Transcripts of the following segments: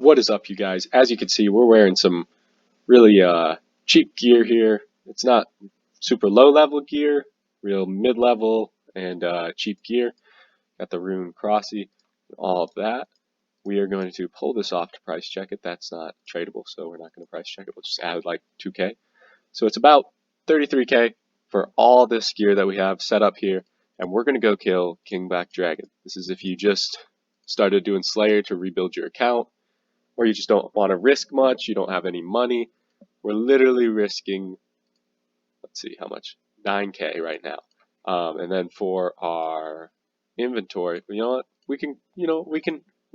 What is up, you guys? As you can see, we're wearing some really cheap gear here. It's not super low level gear, real mid level and cheap gear. Got the Rune Crossy, all of that. We are going to pull this off to price check it. That's not tradable, so we're not going to price check it. We'll just add like 2K. So it's about 33K for all this gear that we have set up here, and we're going to go kill King Black Dragon. This is if you just started doing Slayer to rebuild your account, or you just don't want to risk much, you don't have any money. We're literally risking, let's see how much, 9K right now. And then for our inventory, you know what, we're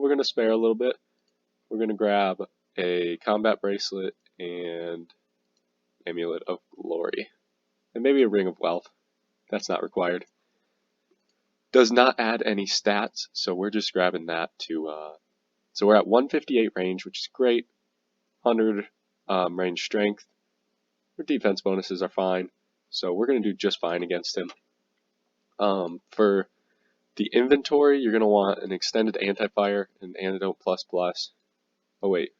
going to spare a little bit. We're going to grab a combat bracelet and amulet of glory, and maybe a ring of wealth. That's not required. Does not add any stats, so we're just grabbing that to, so we're at 158 range, which is great. 100 range strength. Our defense bonuses are fine, so we're going to do just fine against him. For the inventory, you're going to want an extended anti-fire and antidote plus plus. Oh wait,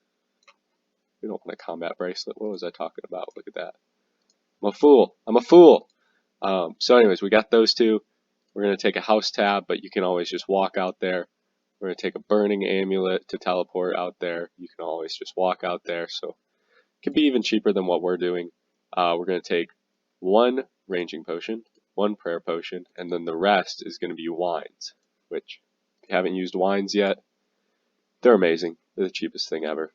we don't want a combat bracelet. What was I talking about? Look at that. I'm a fool. So anyways, we got those two. We're going to take a house tab, but you can always just walk out there. We're going to take a burning amulet to teleport out there. You can always just walk out there, so it could be even cheaper than what we're doing. We're going to take one ranging potion, one prayer potion, and then the rest is going to be wines, which if you haven't used wines yet, they're amazing. They're the cheapest thing ever.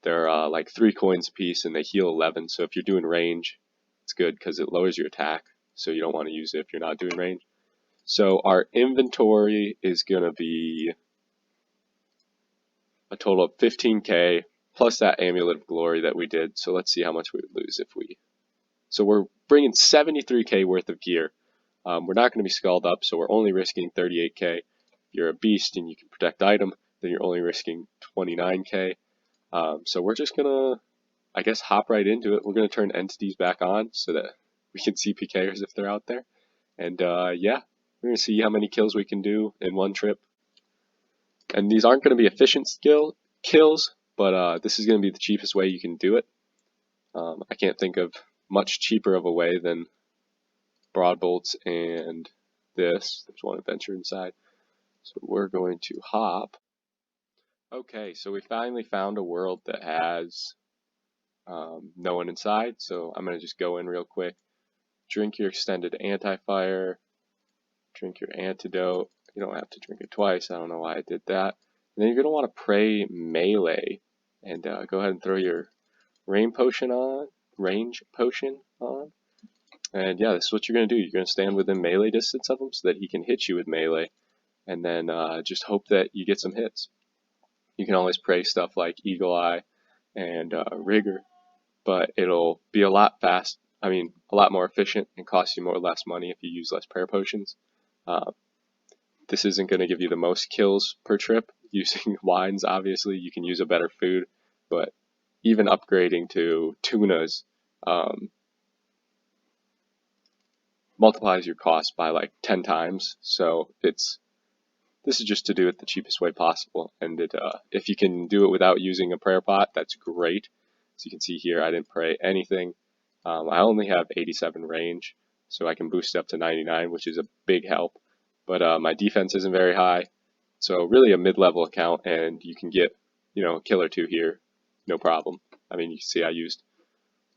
They're like 3 coins a piece, and they heal 11, so if you're doing range, it's good because it lowers your attack, so you don't want to use it if you're not doing range. So our inventory is going to be a total of 15K plus that amulet of glory that we did. So let's see how much we would lose if we. So we're bringing 73K worth of gear. We're not going to be skulled up, so we're only risking 38K. If you're a beast and you can protect item, then you're only risking 29K. So we're just gonna, I guess, hop right into it. We're gonna turn entities back on so that we can see PKers if they're out there. And yeah, we're gonna see how many kills we can do in one trip. And these aren't going to be efficient kills, but this is going to be the cheapest way you can do it. I can't think of much cheaper of a way than broad bolts and this. There's one adventure inside. So we're going to hop. Okay, so we finally found a world that has no one inside. So I'm going to just go in real quick. Drink your extended anti-fire. Drink your antidote. You don't have to drink it twice. I don't know why I did that. And then you're going to want to pray melee and go ahead and throw your range potion on. And yeah, this is what you're going to do. You're going to stand within melee distance of him so that he can hit you with melee. And then just hope that you get some hits. You can always pray stuff like Eagle Eye and Rigor, but it'll be a lot more efficient and cost you more or less money if you use less prayer potions. This isn't going to give you the most kills per trip. Using wines, obviously, you can use a better food, but even upgrading to tunas multiplies your cost by like 10 times. So this is just to do it the cheapest way possible. And if you can do it without using a prayer pot, that's great. As you can see here, I didn't pray anything. I only have 87 range, so I can boost it up to 99, which is a big help. But my defense isn't very high, so really a mid-level account, and you can get, a kill or two here, no problem. I mean, you can see I used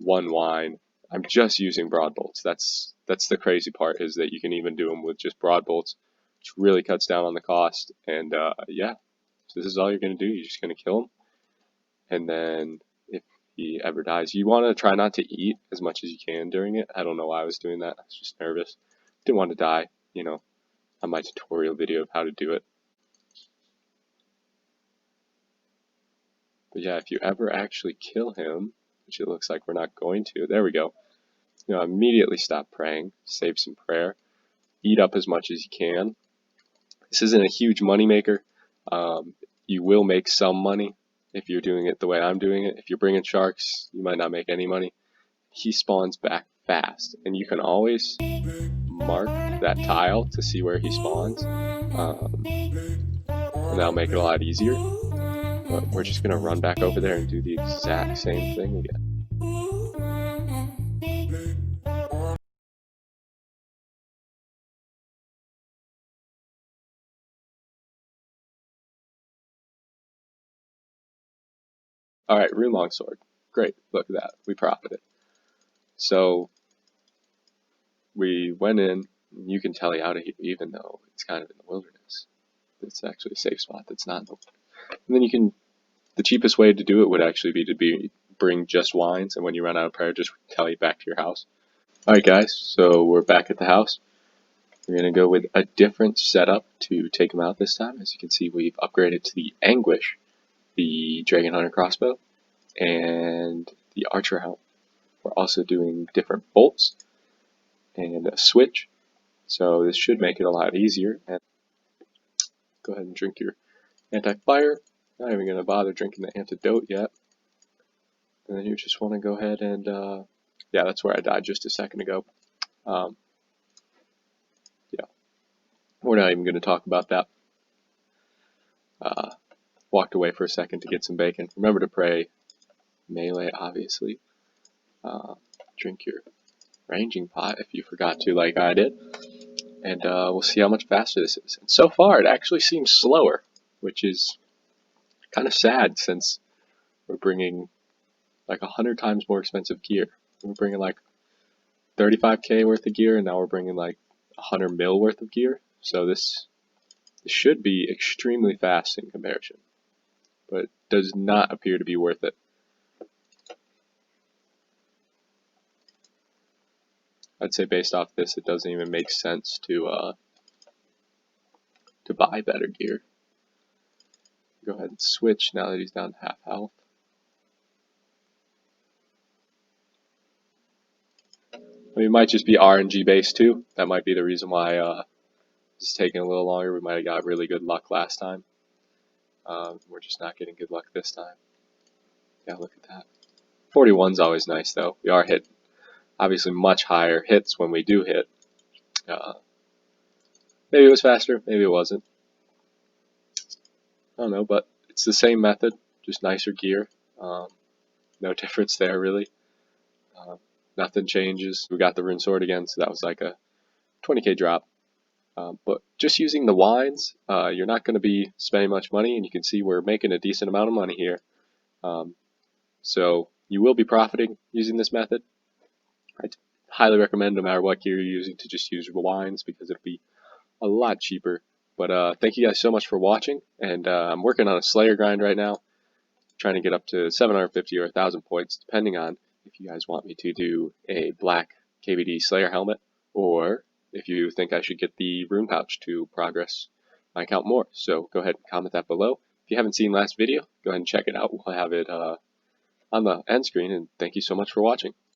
one wine. I'm just using broad bolts. That's the crazy part, is that you can even do them with just broad bolts, which really cuts down on the cost. And yeah, so this is all you're going to do. You're just going to kill him, and then if he ever dies, you want to try not to eat as much as you can during it. I don't know why I was doing that. I was just nervous. Didn't want to die, on my tutorial video of how to do it. But yeah, if you ever actually kill him, which it looks like we're not going to, there we go. Immediately stop praying, save some prayer, eat up as much as you can. This isn't a huge money maker. You will make some money if you're doing it the way I'm doing it. If you're bringing sharks, you might not make any money. He spawns back fast, and you can always mark that tile to see where he spawns, and that'll make it a lot easier. But we're just gonna run back over there and do the exact same thing again. Alright, rune longsword. Great, look at that. We profited. So we went in, and you can tele out of here even though it's kind of in the wilderness. It's actually a safe spot that's not in the wilderness. And then you can, the cheapest way to do it would actually be to bring just wines, and when you run out of prayer, just tele back to your house. Alright guys, so we're back at the house. We're going to go with a different setup to take them out this time. As you can see, we've upgraded to the Anguish, the Dragon Hunter crossbow, and the Archer helmet. We're also doing different bolts and a switch, so this should make it a lot easier. And go ahead and drink your anti-fire. Not even going to bother drinking the antidote yet. And then you just want to go ahead and, yeah, that's where I died just a second ago. Yeah, we're not even going to talk about that. Walked away for a second to get some bacon. Remember to pray melee, obviously. Drink your ranging pot if you forgot to, like I did. And we'll see how much faster this is. And so far, it actually seems slower, which is kind of sad since we're bringing like 100 times more expensive gear. We're bringing like 35k worth of gear, and now we're bringing like 100 mil worth of gear. So this should be extremely fast in comparison, but it does not appear to be worth it. I'd say based off this, it doesn't even make sense to buy better gear. Go ahead and switch now that he's down to half health. I mean, it might just be RNG based too. That might be the reason why it's taking a little longer. We might have got really good luck last time. We're just not getting good luck this time. Yeah, look at that. 41's always nice though. We are hitting obviously much higher hits when we do hit. Maybe it was faster, maybe it wasn't. I don't know, but it's the same method, just nicer gear. No difference there really. Nothing changes. We got the rune sword again, so that was like a 20k drop. But just using the wines, you're not going to be spending much money, and you can see we're making a decent amount of money here. So you will be profiting using this method. I'd highly recommend, no matter what gear you're using, to just use wines because it'll be a lot cheaper. But thank you guys so much for watching, and I'm working on a Slayer grind right now, trying to get up to 750 or 1,000 points, depending on if you guys want me to do a black KBD Slayer helmet, or if you think I should get the rune pouch to progress my account more. So go ahead and comment that below. If you haven't seen last video, go ahead and check it out. We'll have it on the end screen, and thank you so much for watching.